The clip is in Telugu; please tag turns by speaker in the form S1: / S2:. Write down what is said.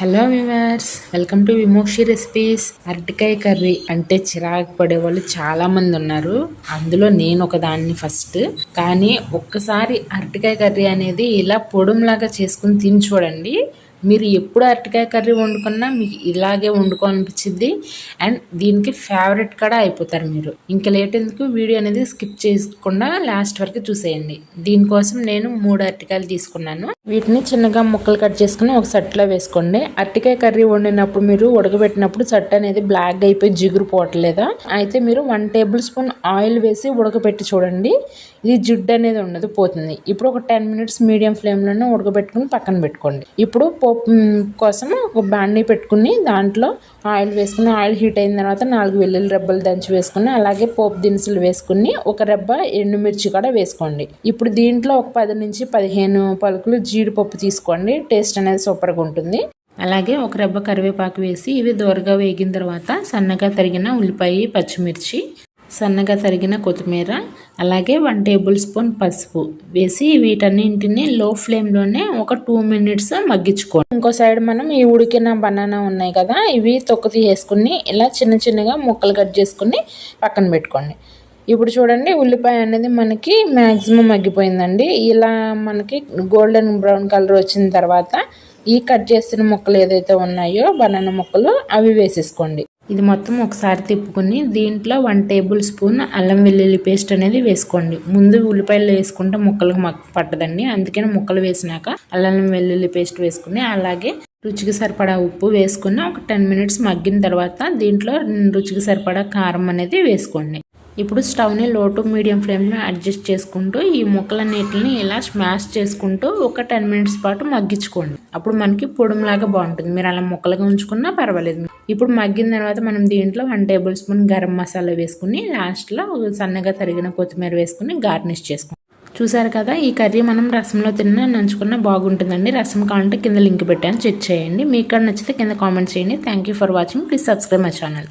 S1: Hello viewers, welcome to Vimokshi recipes. అరటికాయ కర్రీ అంటే చిరాకు పడే వాళ్ళు చాలా మంది ఉన్నారు. అందులో నేను ఒక దాన్ని ఫస్ట్. కానీ ఒక్కసారి అరటికాయ కర్రీ అనేది ఇలా పొడుంలాగా చేసుకుని తిని చూడండి. మీరు ఎప్పుడు అరటికాయ కర్రీ వండుకున్నా మీకు ఇలాగే వండుకోవాలనిపించింది. అండ్ దీనికి ఫేవరెట్ కూడా అయిపోతారు మీరు. ఇంకా లేట్ ఎందుకు, వీడియో అనేది స్కిప్ చేయకుండా లాస్ట్ వరకు చూసేయండి. దీనికోసం నేను 3 అరటికాయలు తీసుకున్నాను. వీటిని చిన్నగా ముక్కలు కట్ చేసుకుని ఒక సట్లో వేసుకోండి. అరటికాయ కర్రీ వండినప్పుడు మీరు ఉడకబెట్టినప్పుడు సట్టు అనేది బ్లాక్ అయిపోయి జిగురు పోవట్లేదా, అయితే మీరు 1 టేబుల్ స్పూన్ ఆయిల్ వేసి ఉడకబెట్టి చూడండి. ఇది జిడ్డు అనేది ఉండదు, పోతుంది. ఇప్పుడు ఒక 10 మినిట్స్ మీడియం ఫ్లేమ్లోనే ఉడకబెట్టుకుని పక్కన పెట్టుకోండి. ఇప్పుడు పోపు కోసం ఒక బాండీ పెట్టుకుని దాంట్లో ఆయిల్ వేసుకుని, ఆయిల్ హీట్ అయిన తర్వాత 4 వెల్లుల్లి రెబ్బలు దంచి వేసుకుని, అలాగే పోపు దినుసులు వేసుకుని ఒక రెబ్బ ఎండుమిర్చి కూడా వేసుకోండి. ఇప్పుడు దీంట్లో ఒక 10 నుంచి 15 పలుకులు జీడిపప్పు తీసుకోండి. టేస్ట్ అనేది సూపర్గా ఉంటుంది. అలాగే ఒక రెబ్బ కరివేపాకు వేసి ఇవి దోరగా వేగిన తర్వాత సన్నగా తరిగిన ఉల్లిపాయ, పచ్చిమిర్చి, సన్నగా తరిగిన కొత్తిమీర, అలాగే 1 టేబుల్ స్పూన్ పసుపు వేసి వీటన్నింటిని లో ఫ్లేమ్లోనే ఒక 2 మినిట్స్ మగ్గించుకోండి. ఇంకో సైడ్ మనం ఈ ఉడికిన బనానా ఉన్నాయి కదా, ఇవి తొక్క తీసేసుకుని ఇలా చిన్న చిన్నగా ముక్కలు కట్ చేసుకుని పక్కన పెట్టుకోండి. ఇప్పుడు చూడండి, ఉల్లిపాయ అనేది మనకి మ్యాక్సిమం మగ్గిపోయిందండి. ఇలా మనకి గోల్డెన్ బ్రౌన్ కలర్ వచ్చిన తర్వాత ఈ కట్ చేసిన ముక్కలు ఏదైతే ఉన్నాయో బనానా ముక్కలు అవి వేసేసుకోండి. ఇది మొత్తం ఒకసారి తిప్పుకుని దీంట్లో 1 టేబుల్ స్పూన్ అల్లం వెల్లుల్లి పేస్ట్ అనేది వేసుకోండి. ముందు ఉల్లిపాయలు వేసుకుంటే ముక్కలకు పట్టదండి, అందుకని ముక్కలు వేసినాక అల్లం వెల్లుల్లి పేస్ట్ వేసుకుని, అలాగే రుచికి సరిపడా ఉప్పు వేసుకుని ఒక 10 మినిట్స్ మగ్గిన తర్వాత దీంట్లో రుచికి సరిపడా కారం అనేది వేసుకోండి. ఇప్పుడు స్టవ్ని లో టు మీడియం ఫ్లేమ్లో అడ్జస్ట్ చేసుకుంటూ ఈ ముక్కలన్నిటిని ఇలా స్మాష్ చేసుకుంటూ ఒక 10 మినిట్స్ పాటు మగ్గించుకోండి. అప్పుడు మనకి పొడుములాగా బాగుంటుంది. మీరు అలా ముక్కలుగా ఉంచుకున్నా పర్వాలేదు. ఇప్పుడు మగ్గిన తర్వాత మనం దీంట్లో 1 టేబుల్ స్పూన్ గరం మసాలా వేసుకుని లాస్ట్లో సన్నగా తరిగిన కొత్తిమీర వేసుకుని గార్నిష్ చేసుకోండి. చూసారు కదా, ఈ కర్రీ మనం రసంలో తిన్నా నంచుకున్నా బాగుంటుందండి. రసం కావాలంటే కింద లింక్ పెట్టాను, చెక్ చేయండి. మీకు నచ్చితే కింద కామెంట్ చేయండి. Thank you for watching. Please subscribe my channel.